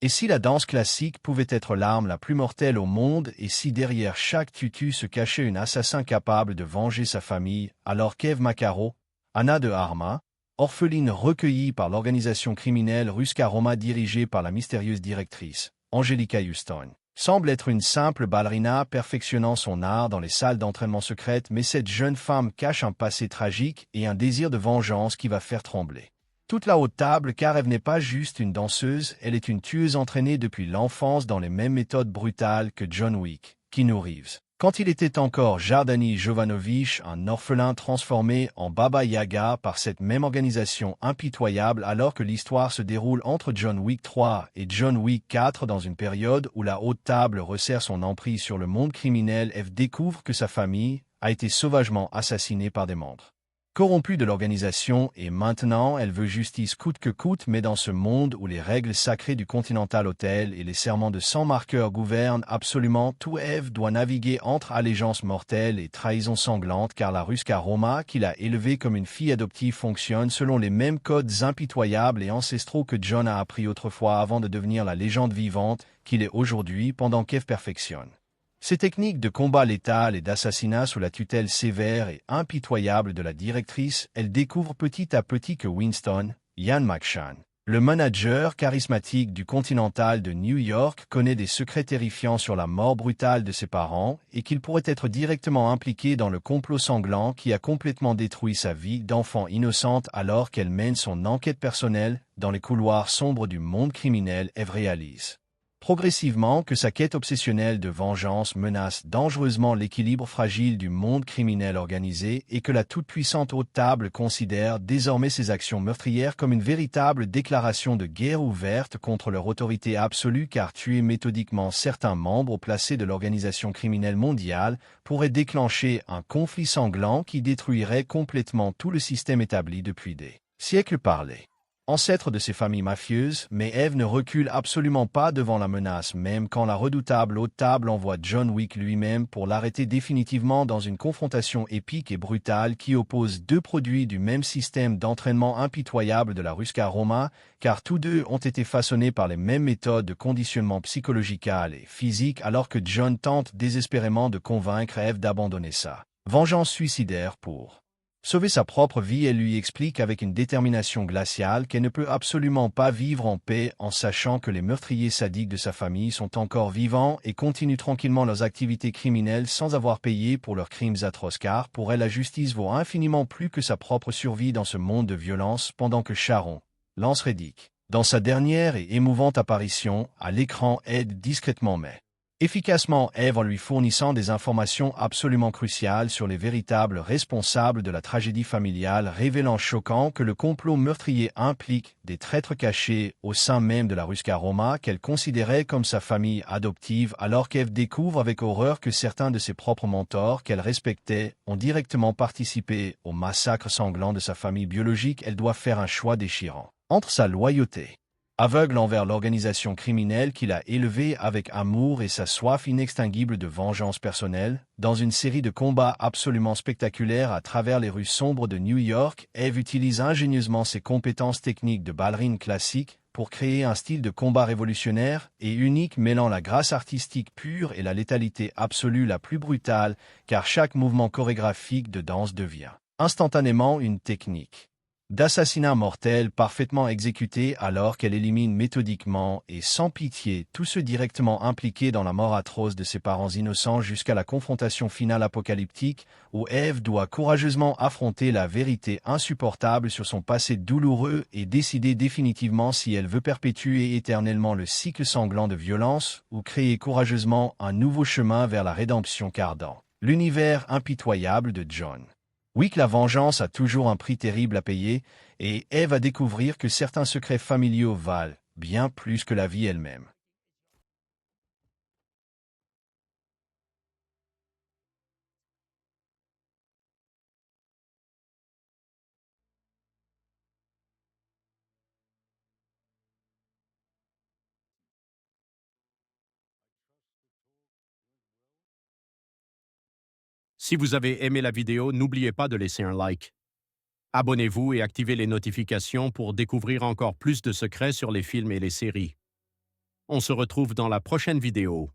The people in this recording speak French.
Et si la danse classique pouvait être l'arme la plus mortelle au monde, et si derrière chaque tutu se cachait un assassin capable de venger sa famille, alors qu'Eve Macaro, Anna de Armas, orpheline recueillie par l'organisation criminelle Ruska Roma dirigée par la mystérieuse directrice, Angelica Houston, semble être une simple ballerina perfectionnant son art dans les salles d'entraînement secrètes, mais cette jeune femme cache un passé tragique et un désir de vengeance qui va faire trembler toute la haute table, car Eve n'est pas juste une danseuse, elle est une tueuse entraînée depuis l'enfance dans les mêmes méthodes brutales que John Wick, Keanu Reeves. Quand il était encore Jardani Jovanovic, un orphelin transformé en Baba Yaga par cette même organisation impitoyable, alors que l'histoire se déroule entre John Wick 3 et John Wick 4 dans une période où la haute table resserre son emprise sur le monde criminel, Eve découvre que sa famille a été sauvagement assassinée par des membres corrompue de l'organisation, et maintenant elle veut justice coûte que coûte, mais dans ce monde où les règles sacrées du Continental Hotel et les serments de 100 marqueurs gouvernent absolument tout, Eve doit naviguer entre allégeance mortelle et trahison sanglante, car la Ruska Roma, qu'il a élevée comme une fille adoptive, fonctionne selon les mêmes codes impitoyables et ancestraux que John a appris autrefois avant de devenir la légende vivante qu'il est aujourd'hui, pendant qu'Eve perfectionne ces techniques de combat létal et d'assassinat sous la tutelle sévère et impitoyable de la directrice. Elle découvre petit à petit que Winston, Ian McShane, le manager charismatique du Continental de New York, connaît des secrets terrifiants sur la mort brutale de ses parents et qu'il pourrait être directement impliqué dans le complot sanglant qui a complètement détruit sa vie d'enfant innocente alors qu'elle mène son enquête personnelle dans les couloirs sombres du monde criminel. Eve réalise progressivement que sa quête obsessionnelle de vengeance menace dangereusement l'équilibre fragile du monde criminel organisé et que la toute-puissante haute table considère désormais ses actions meurtrières comme une véritable déclaration de guerre ouverte contre leur autorité absolue, car tuer méthodiquement certains membres placés de l'organisation criminelle mondiale pourrait déclencher un conflit sanglant qui détruirait complètement tout le système établi depuis des siècles par les ancêtre de ces familles mafieuses, mais Eve ne recule absolument pas devant la menace, même quand la redoutable haute table envoie John Wick lui-même pour l'arrêter définitivement dans une confrontation épique et brutale qui oppose deux produits du même système d'entraînement impitoyable de la Ruska Roma, car tous deux ont été façonnés par les mêmes méthodes de conditionnement psychological et physique, alors que John tente désespérément de convaincre Eve d'abandonner sa vengeance suicidaire pour sauver sa propre vie. Elle lui explique avec une détermination glaciale qu'elle ne peut absolument pas vivre en paix en sachant que les meurtriers sadiques de sa famille sont encore vivants et continuent tranquillement leurs activités criminelles sans avoir payé pour leurs crimes atroces, car pour elle la justice vaut infiniment plus que sa propre survie dans ce monde de violence, pendant que Sharon, Lance Reddick, dans sa dernière et émouvante apparition à l'écran, aide discrètement mais efficacement Eve en lui fournissant des informations absolument cruciales sur les véritables responsables de la tragédie familiale, révélant choquant que le complot meurtrier implique des traîtres cachés au sein même de la Ruska Roma qu'elle considérait comme sa famille adoptive, alors qu'Eve découvre avec horreur que certains de ses propres mentors qu'elle respectait ont directement participé au massacre sanglant de sa famille biologique. Elle doit faire un choix déchirant entre sa loyauté aveugle envers l'organisation criminelle qu'il a élevée avec amour et sa soif inextinguible de vengeance personnelle. Dans une série de combats absolument spectaculaires à travers les rues sombres de New York, Eve utilise ingénieusement ses compétences techniques de ballerine classique pour créer un style de combat révolutionnaire et unique, mêlant la grâce artistique pure et la létalité absolue la plus brutale, car chaque mouvement chorégraphique de danse devient instantanément une technique d'assassinat mortel parfaitement exécuté, alors qu'elle élimine méthodiquement et sans pitié tous ceux directement impliqués dans la mort atroce de ses parents innocents, jusqu'à la confrontation finale apocalyptique où Eve doit courageusement affronter la vérité insupportable sur son passé douloureux et décider définitivement si elle veut perpétuer éternellement le cycle sanglant de violence ou créer courageusement un nouveau chemin vers la rédemption, car dans l'univers impitoyable de John Wick, la vengeance a toujours un prix terrible à payer, et Eve va découvrir que certains secrets familiaux valent bien plus que la vie elle-même. Si vous avez aimé la vidéo, n'oubliez pas de laisser un like. Abonnez-vous et activez les notifications pour découvrir encore plus de secrets sur les films et les séries. On se retrouve dans la prochaine vidéo.